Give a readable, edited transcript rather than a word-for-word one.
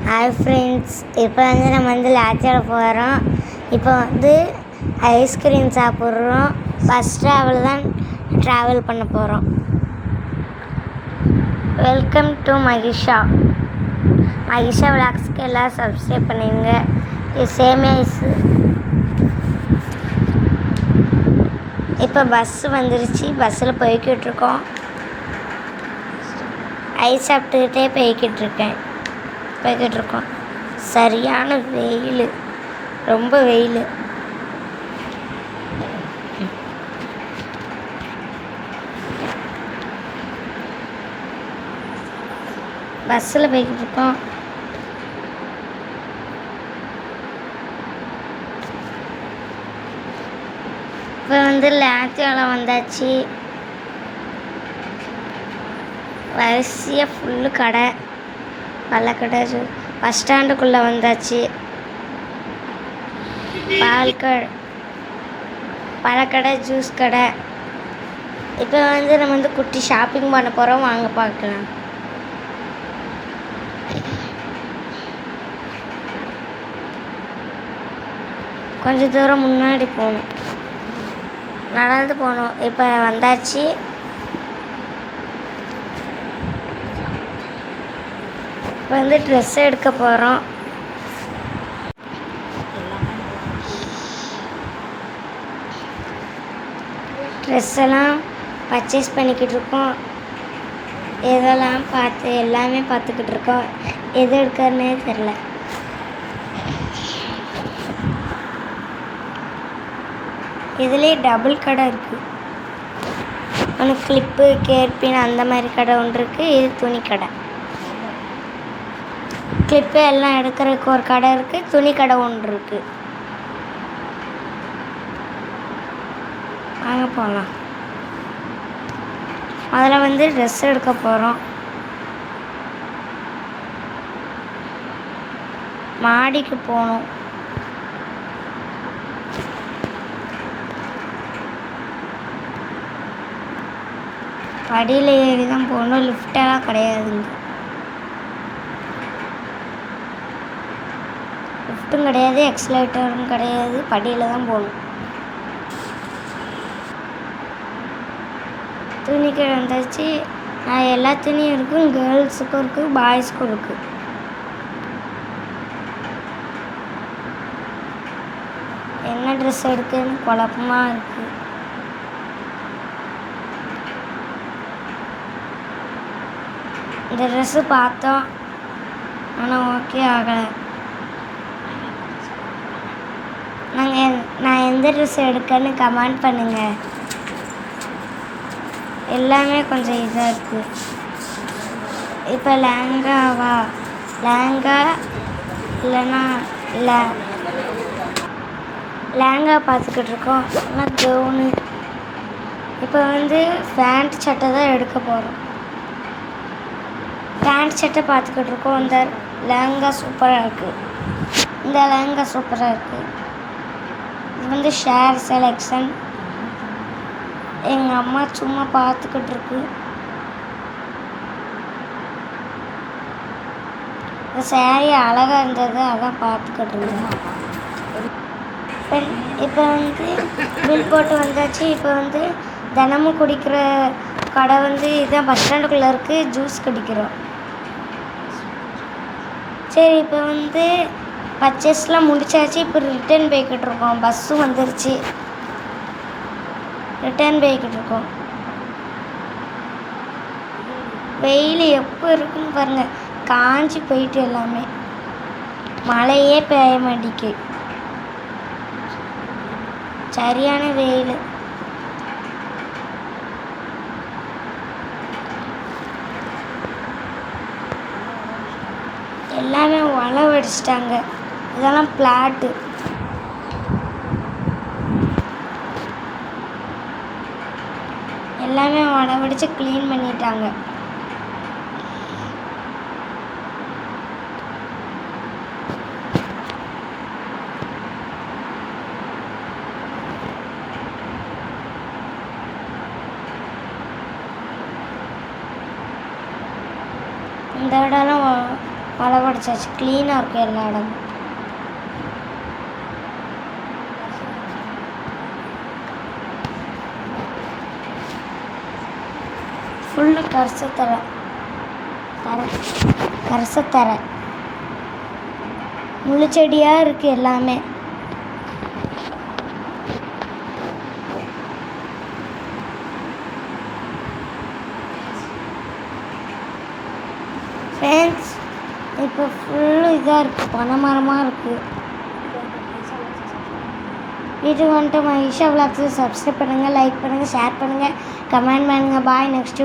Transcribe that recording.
Hi friends, இப்போ நம்ம லாட்சியில் போகிறோம். இப்போ ஐஸ்கிரீம் சாப்பிட்றோம். பஸ் ட்ராவல் பண்ண போகிறோம். வெல்கம் டு மகிஷா விளாக்ஸ்க்கு எல்லாம் சப்ஸ்கிரைப் பண்ணுங்க. இது சேமியா ஐஸ். இப்போ பஸ்ஸு வந்துருச்சு. பஸ்ஸில் போய்கிட்ருக்கோம். ஐஸ் சாப்பிட்டுக்கிட்டே போய்கிட்ருக்கோம். சரியான வெயில், ரொம்ப வெயில். பஸ்ஸில் போய்கிட்ருக்கோம். இப்போ லாட்சியால் வந்தாச்சு. வரிசையாக ஃபுல்லு கடை, பழக்கடை. பஸ் ஸ்டாண்டுக்குள்ளே வந்தாச்சு. பழக்கடை, ஜூஸ் கடை. இப்போ நம்ம குட்டி ஷாப்பிங் பண்ண போகிறோம். வாங்க பார்க்கலாம். கொஞ்சம் தூரம் முன்னாடி போகணும், நடந்து போகணும். இப்போ வந்தாச்சு. இப்போ ட்ரெஸ் எடுக்க போகிறோம். ட்ரெஸ் எல்லாம் பர்ச்சேஸ் பண்ணிக்கிட்டு இருக்கோம். எதெல்லாம் எல்லாமே பார்த்துக்கிட்டு இருக்கோம். எது எடுக்கிறதுனே தெரில. இதுலேயே டபுள் கடை இருக்குது. ஒன்று கிளிப்பு, கேர்பின் அந்த மாதிரி கடை ஒன்று இருக்குது. இது துணி கடை. கிளிப்பு எல்லாம் எடுக்கிறதுக்கு ஒரு கடை இருக்குது. துணி கடை ஒன்று இருக்குது. வாங்க போகலாம். அதில் ட்ரெஸ் எடுக்க போகிறோம். மாடிக்கு போகணும். படியில் ஏறி தான் போகணும். லிஃப்டெல்லாம் கிடையாதுங்க. லிஃப்ட்டும் கிடையாது, எக்ஸலேட்டரும் கிடையாது. படியில் தான் போகணும். துணிக்கடை வந்தாச்சு. எல்லா துணியும் இருக்கும். கேர்ள்ஸுக்கும் இருக்குது, பாய்ஸுக்கும் இருக்குது. என்ன ட்ரெஸ் எடுக்குன்னு குழப்பமாக இருக்குது. இந்த ட்ரெஸ்ஸு பார்த்தோம், ஆனால் ஓகே ஆகலை. நான் எந்த ட்ரெஸ் எடுக்கன்னு கமெண்ட் பண்ணுங்கள். எல்லாமே கொஞ்சம் இதாக இருக்குது. இப்போ லெஹங்கா இல்லைன்னா லெஹங்கா பார்த்துக்கிட்டு இருக்கோம். இல்லைன்னா கவுனு. இப்போ பேண்ட் சட்டை தான் எடுக்க போகிறோம். பேண்ட் சட்டை பார்த்துக்கிட்டு இருக்கோம். இந்த லெஹங்கா சூப்பராக இருக்குது. இது ஷேர் செலெக்ஷன். எங்கள் அம்மா சும்மா பார்த்துக்கிட்டு இருக்கு. இந்த சேரீ அழகாக இருந்தது, அதான் பார்த்துக்கிட்டு இருந்தேன். இப்போ பில் போட்டு வந்தாச்சு. இப்போ தினமும் குடிக்கிற கடை இதுதான் பஸ் ஸ்டாண்டுக்குள்ளே இருக்குது. ஜூஸ் குடிக்கிறோம். சரி, இப்போ பர்ச்சேஸ்லாம் முடிச்சாச்சு. இப்போ ரிட்டர்ன் போய்கிட்டு இருக்கோம். பஸ்ஸும் வந்துருச்சு. ரிட்டர்ன் போய்கிட்டு இருக்கோம். வெயில் எப்போ இருக்குன்னு பாருங்கள். காஞ்சி போயிட்டு எல்லாமே. மழையே பெய்ய மாட்டேங்கு. சரியான வெயில். எல்லாமே வளவடிச்சிட்டாங்க. இதெல்லாம் பிளாட்டு. எல்லாமே வளவடிச்சு க்ளீன் பண்ணிட்டாங்க. இந்த இடம்லாம் வளவட அடிச்சாச்சு, க்ளீனாக இருக்கும் எல்லா இடமும். ஃபுல்லு கரிசத்தரை முள்ளுச்செடியாக இருக்குது எல்லாமே. ஃப்ரெண்ட்ஸ் இப்போ ஃபுல்லு இதாக இருக்குது, பனை மரமாக இருக்குது. வீட்டுக்கு வந்துட்டு மகிஷா விளாக்ஸை சப்ஸ்கிரைப் பண்ணுங்கள், லைக் பண்ணுங்கள், ஷேர் பண்ணுங்கள், கமெண்ட் பண்ணுங்கள். பாய். நெக்ஸ்ட்